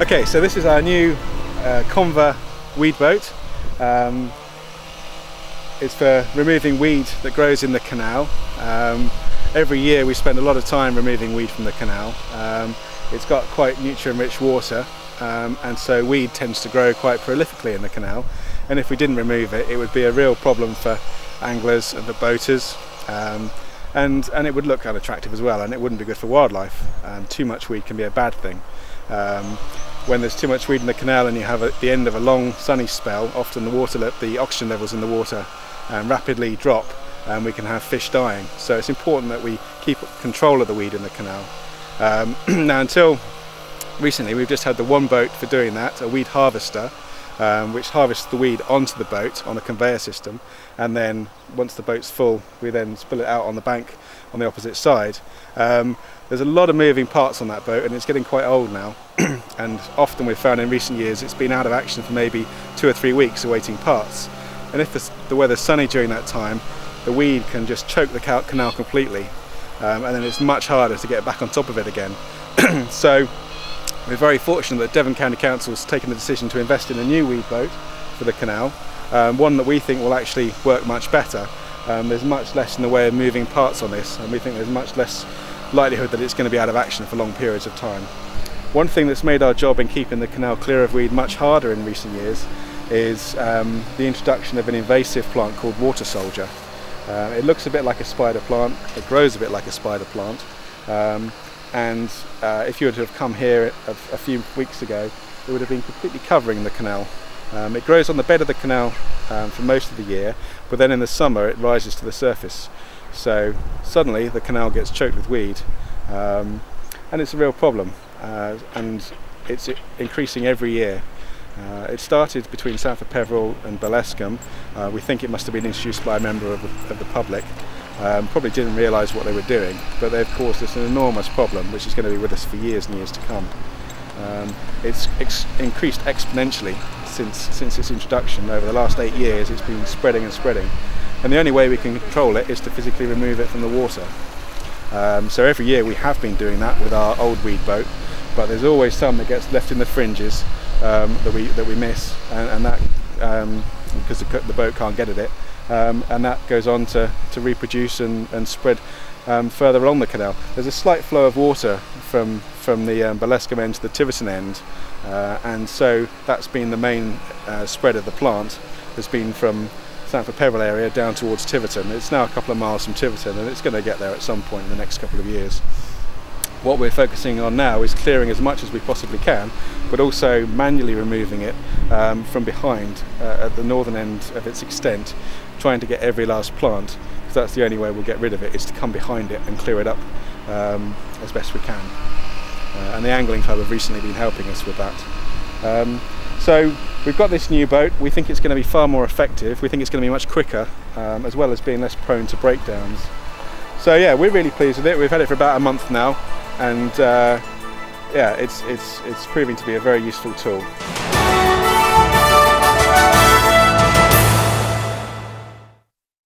Okay, so this is our new Conva weed boat. It's for removing weed that grows in the canal. Every year we spend a lot of time removing weed from the canal. It's got quite nutrient-rich water, and so weed tends to grow quite prolifically in the canal. And if we didn't remove it, it would be a real problem for anglers and for boaters. And it would look unattractive as well, and it wouldn't be good for wildlife. Too much weed can be a bad thing. When there's too much weed in the canal and you have at the end of a long sunny spell, often the oxygen levels in the water rapidly drop, and we can have fish dying. So it's important that we keep control of the weed in the canal. Now, until recently, we've just had the one boat for doing that, a weed harvester, which harvests the weed onto the boat on a conveyor system, and then once the boat's full, we then spill it out on the bank on the opposite side. There's a lot of moving parts on that boat, and it's getting quite old now. And often we've found in recent years it's been out of action for maybe 2 or 3 weeks awaiting parts. And if the weather's sunny during that time, the weed can just choke the canal completely, and then it's much harder to get back on top of it again. So we're very fortunate that Devon County Council has taken the decision to invest in a new weed boat for the canal, one that we think will actually work much better. There's much less in the way of moving parts on this, and we think there's much less likelihood that it's going to be out of action for long periods of time. One thing that's made our job in keeping the canal clear of weed much harder in recent years is the introduction of an invasive plant called water soldier. It looks a bit like a spider plant, it grows a bit like a spider plant, and if you were to have come here a few weeks ago, it would have been completely covering the canal. It grows on the bed of the canal for most of the year, but then in the summer it rises to the surface. So suddenly the canal gets choked with weed, and it's a real problem, and it's increasing every year. It started between south of Peveril and Bolescombe. We think it must have been introduced by a member of the public. Probably didn't realise what they were doing, but they've caused us an enormous problem which is going to be with us for years and years to come. It's increased exponentially since its introduction. Over the last 8 years it's been spreading and spreading, and the only way we can control it is to physically remove it from the water. So every year we have been doing that with our old weed boat, but there's always some that gets left in the fringes that we miss, and that because the boat can't get at it, and that goes on to reproduce and spread further along the canal. There's a slight flow of water from the Bolescombe end to the Tiverton end, and so that's been the main spread of the plant. Has been from south of Peveril area down towards Tiverton. It's now a couple of miles from Tiverton, and it's going to get there at some point in the next couple of years. What we're focusing on now is clearing as much as we possibly can, but also manually removing it from behind at the northern end of its extent, trying to get every last plant, because that's the only way we'll get rid of it, is to come behind it and clear it up as best we can. And the Angling Club have recently been helping us with that. So we've got this new boat. We think it's going to be far more effective. We think it's going to be much quicker, as well as being less prone to breakdowns. So yeah, we're really pleased with it. We've had it for about a month now, and yeah, it's proving to be a very useful tool.